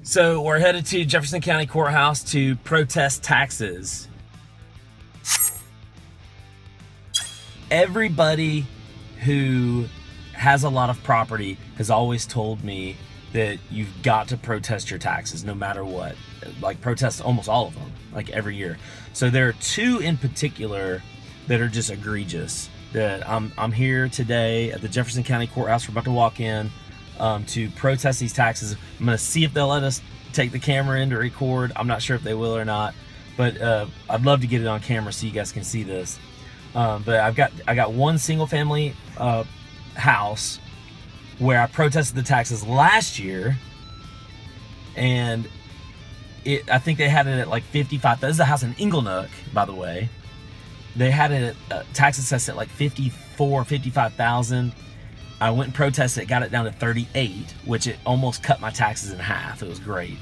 So we're headed to Jefferson County Courthouse to protest taxes. Everybody who has a lot of property has always told me that you've got to protest your taxes no matter what. Like protest almost all of them, like every year. So there are two in particular that are just egregious. That I'm here today at the Jefferson County Courthouse. We're about to walk in to protest these taxes. I'm gonna see if they'll let us take the camera in to record. I'm not sure if they will or not, but I'd love to get it on camera so you guys can see this. But I got one single family house where I protested the taxes last year, and I think they had it at like 55. This is a house in Inglenook, by the way. They had it tax assessed at like 55,000. I went and protested it, got it down to 38, which it almost cut my taxes in half. It was great.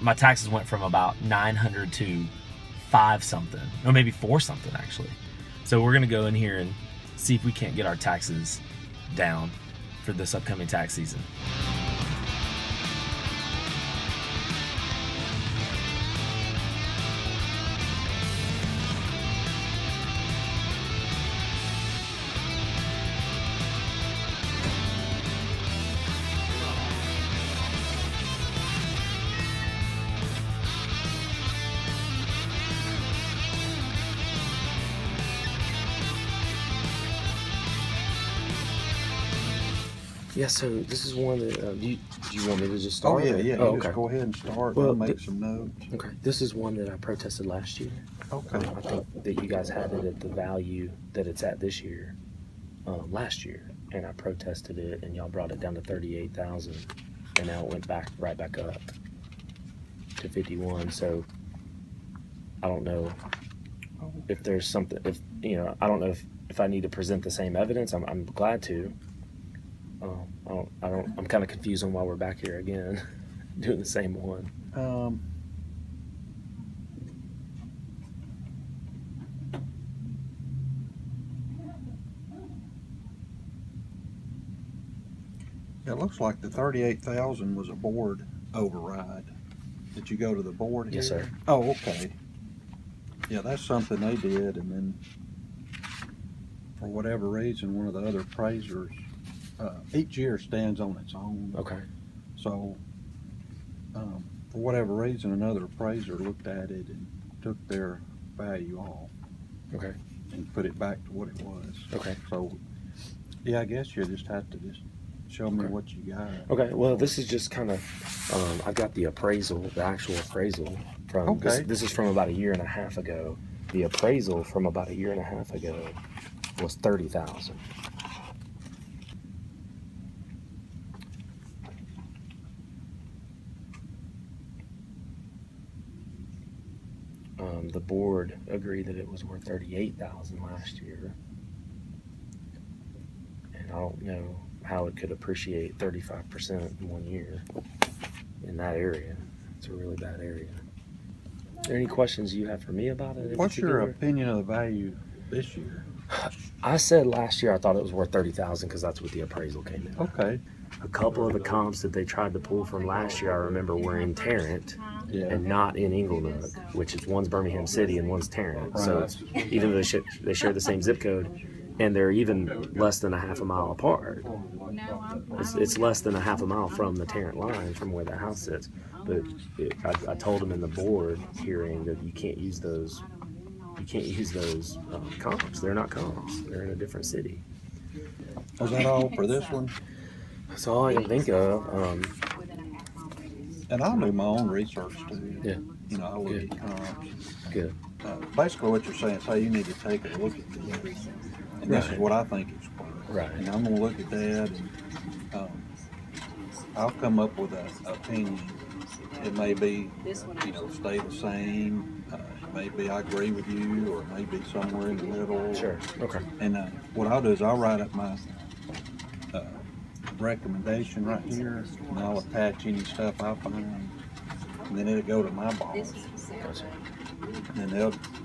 My taxes went from about 900 to 5 something, or maybe 4 something actually. So we're gonna go in here and see if we can't get our taxes down for this upcoming tax season. Yeah, so this is one that, do you want me to just start? Oh, yeah. Oh, okay. Just go ahead and start. Well, I'll make some notes. Okay, this is one that I protested last year. Okay. I think that you guys had it at the value that it's at this year, last year, and I protested it, and y'all brought it down to 38,000, and now it went right back up to 51. So I don't know if there's something. I don't know if I need to present the same evidence. I'm glad to. I'm kind of confused on why we're back here again, doing the same one. It looks like the 38,000 was a board override. Did you go to the board here? Yes, sir. Oh, okay. Yeah, that's something they did, and then for whatever reason, one of the other appraisers, each year stands on its own. Okay. So, for whatever reason, another appraiser looked at it and took their value off. Okay. And put it back to what it was. Okay. So, yeah, I guess you just have to just show me what you got. Okay. Well, this is just kind of, I got the appraisal, the actual appraisal from. Okay. This is from about 1.5 years ago. The appraisal from about 1.5 years ago was 30,000. The board agreed that it was worth 38,000 last year, and I don't know how it could appreciate 35% in 1 year in that area. It's a really bad area. Are there any questions you have for me about it? What's your opinion of the value this year? I said last year I thought it was worth 30,000 because that's what the appraisal came in. Okay. A couple of the comps that they tried to pull from last year, I remember, were in Tarrant and not in Inglenook, which is one's Birmingham City and one's Tarrant. Right. So even though they share the same zip code, and they're even less than 1/2 mile apart. It's less than 1/2 mile from the Tarrant line from where the house sits. But I told them in the board hearing that you can't use those. You can't use those comps. They're not comps. They're in a different city. Was that all for this one? That's all I can think of. And I'll do my own research too. Yeah. I'll look at comps. Good. Basically, what you're saying is, hey, you need to take a look at this, and this is what I think it's worth. Right. And I'm gonna look at that, and I'll come up with an opinion. It may be, stay the same. It may be I agree with you, or it may be somewhere in the middle. Sure. Okay. And what I'll do is I'll write up my recommendation right here, and I'll attach any stuff I find, and then it'll go to my boss. Gotcha. And then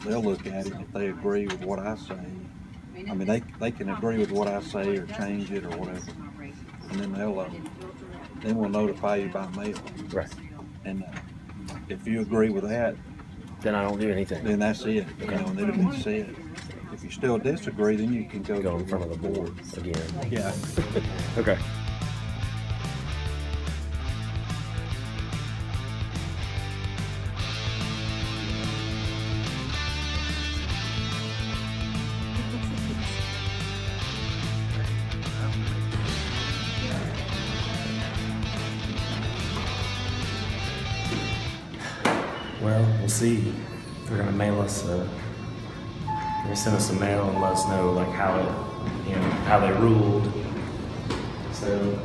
they'll look at it. If they agree with what I say, I mean they can agree with what I say or change it or whatever, and then then we'll notify you by mail. Right. And if you agree with that, Then I don't do anything. then that's it. You know, and it'll be said. If you still disagree, then you can go In front of the board again. Yeah. Okay. Well, we'll see. They're gonna mail us they sent us a mail and let us know like how how they ruled. So,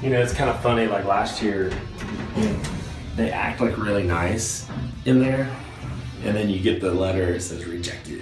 it's kind of funny, like last year, they act like really nice in there, and then you get the letter, it says rejected.